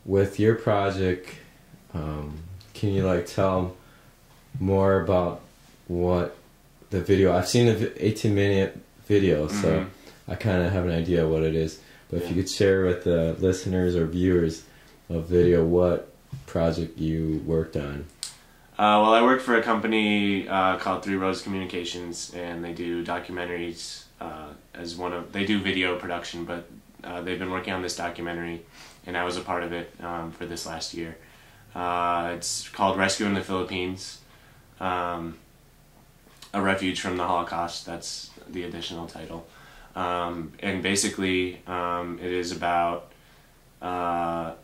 with your project, can you like tell more about what the video? I've seen the 18-minute video, so I kind of have an idea what it is. But if you could share with the listeners or viewers of video what project you worked on. Well, I work for a company called Three Rose Communications, and they do documentaries. They do video production, but they've been working on this documentary, and I was a part of it for this last year. It's called Rescue in the Philippines, a Refuge from the Holocaust. That's the additional title. And basically, it is about 5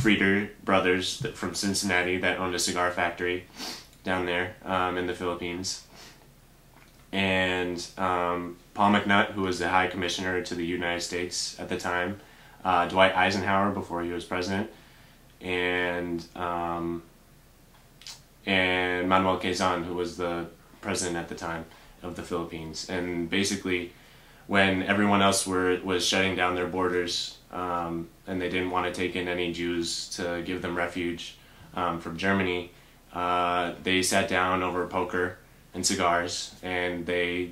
Frieder brothers from Cincinnati that owned a cigar factory down there in the Philippines. And Paul McNutt, who was the High Commissioner to the United States at the time, Dwight Eisenhower before he was president, and Manuel Quezon, who was the president at the time of the Philippines. And basically, when everyone else was shutting down their borders, and they didn't want to take in any Jews to give them refuge from Germany, they sat down over poker and cigars, and they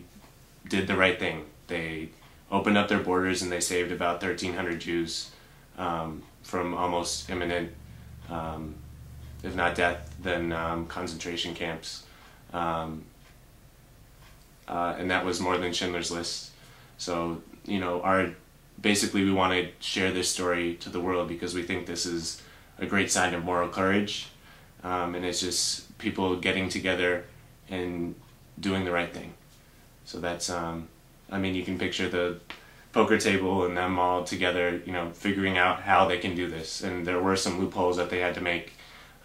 did the right thing. They opened up their borders, and they saved about 1,300 Jews from almost imminent, if not death, then concentration camps. And that was more than Schindler's List. So, you know, basically we want to share this story to the world because we think this is a great sign of moral courage. And it's just people getting together and doing the right thing. So that's, I mean, you can picture the poker table and them all together, you know, figuring out how they can do this. And there were some loopholes that they had to make.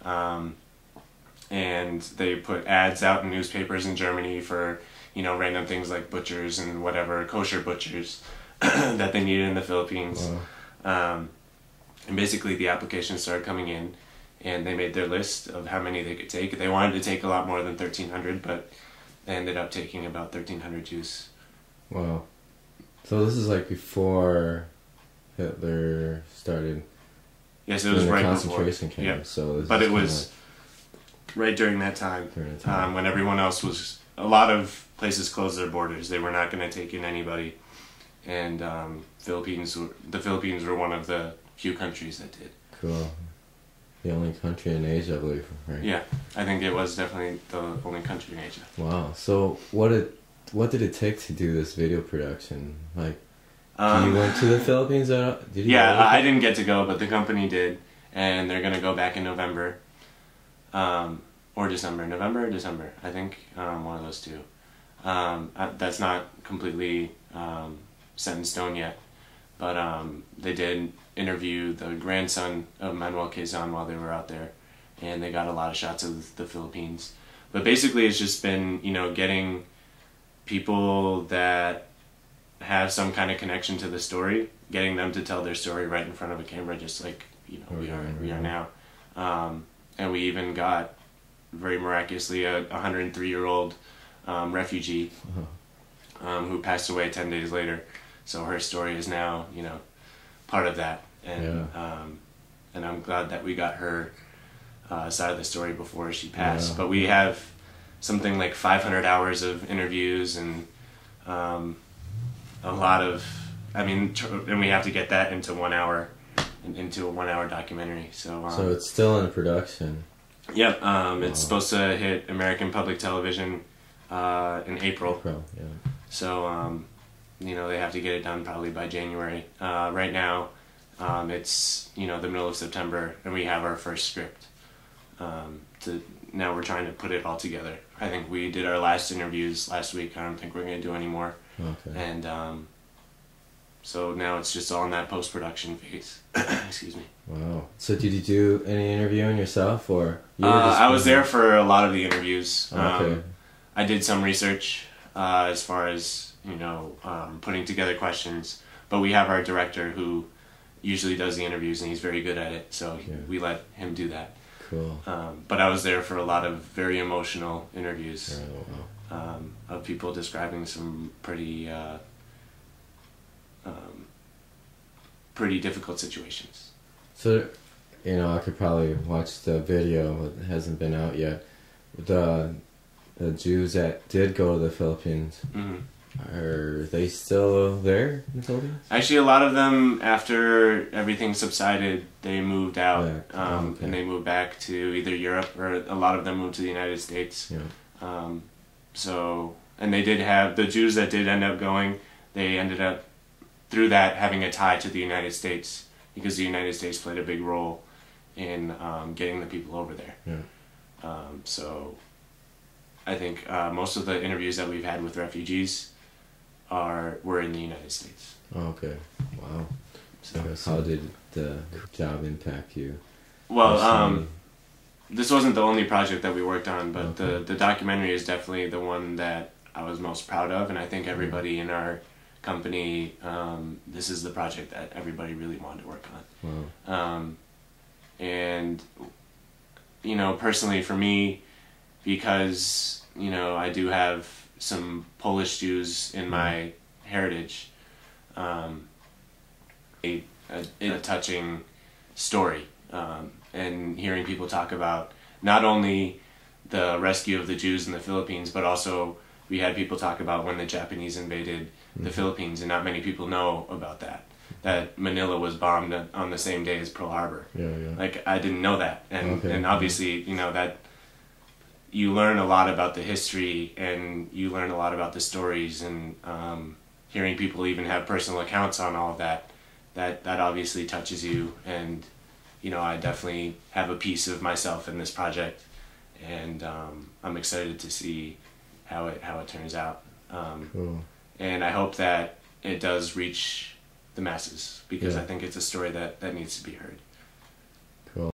And they put ads out in newspapers in Germany for, you know, random things like butchers and whatever, kosher butchers that they needed in the Philippines. Wow. And basically the applications started coming in, and they made their list of how many they could take. They wanted to take a lot more than 1,300, but they ended up taking about 1,300 Jews. Wow. So this is like before Hitler started. Yes, it was right before. Concentration camp. Yeah. So but it was right during that time, when everyone else was. A lot of places closed their borders. They were not going to take in anybody, and the Philippines were one of the few countries that did. Cool. The only country in Asia, I believe, right? Yeah, I think it was definitely the only country in Asia. Wow. So what did it take to do this video production? Like, you went to the Philippines? Did you? Yeah, I didn't get to go, but the company did, and they're going to go back in November. Or December. November or December, I think, one of those two. That's not completely set in stone yet, but they did interview the grandson of Manuel Quezon while they were out there, and they got a lot of shots of the Philippines. But basically it's just been, you know, getting people that have some kind of connection to the story, getting them to tell their story right in front of a camera, just like, you know, we are now. And we even got, very miraculously, a 103-year-old refugee who passed away 10 days later. So her story is now, you know, part of that. And and I'm glad that we got her side of the story before she passed. Yeah. But we have something like 500 hours of interviews and a lot of, I mean, and we have to get that into 1 hour, into a 1 hour documentary. So it's still in production. Yep, it's supposed to hit American public television in April. Yeah. So, you know, they have to get it done probably by January. Right now, it's, you know, the middle of September, and we have our first script. Now we're trying to put it all together. I think we did our last interviews last week. I don't think we're going to do any more. Okay. And so now it's just all in that post-production phase. Excuse me. Wow. So did you do any interviewing yourself, or? I was there for a lot of the interviews. Okay. I did some research as far as, you know, putting together questions. But we have our director who usually does the interviews, and he's very good at it. So we let him do that. Cool. But I was there for a lot of very emotional interviews of people describing some pretty pretty difficult situations. So, you know, I could probably watch the video. It hasn't been out yet. The Jews that did go to the Philippines, are they still there in the Philippines? Actually, a lot of them, after everything subsided, they moved out, and they moved back to either Europe, or a lot of them moved to the United States. Yeah. So, and they did have, the Jews that did end up going, they ended up, through that, having a tie to the United States, because the United States played a big role in getting the people over there. Yeah. So, I think most of the interviews that we've had with refugees were in the United States. Oh, okay. Wow. So how did the job impact you? Well, this wasn't the only project that we worked on, but the documentary is definitely the one that I was most proud of, and I think everybody in our company, this is the project that everybody really wanted to work on. Wow. And, you know, personally for me, because, you know, I do have some Polish Jews in my heritage, a touching story, and hearing people talk about not only the rescue of the Jews in the Philippines, but also we had people talk about when the Japanese invaded the Philippines, and not many people know about that. That Manila was bombed on the same day as Pearl Harbor. Yeah, yeah. Like, I didn't know that, and obviously, you know, that you learn a lot about the history, and you learn a lot about the stories, and hearing people even have personal accounts on all of that obviously touches you. And, you know, I definitely have a piece of myself in this project, and I'm excited to see how it turns out. Cool. And I hope that it does reach the masses, because I think it's a story that needs to be heard.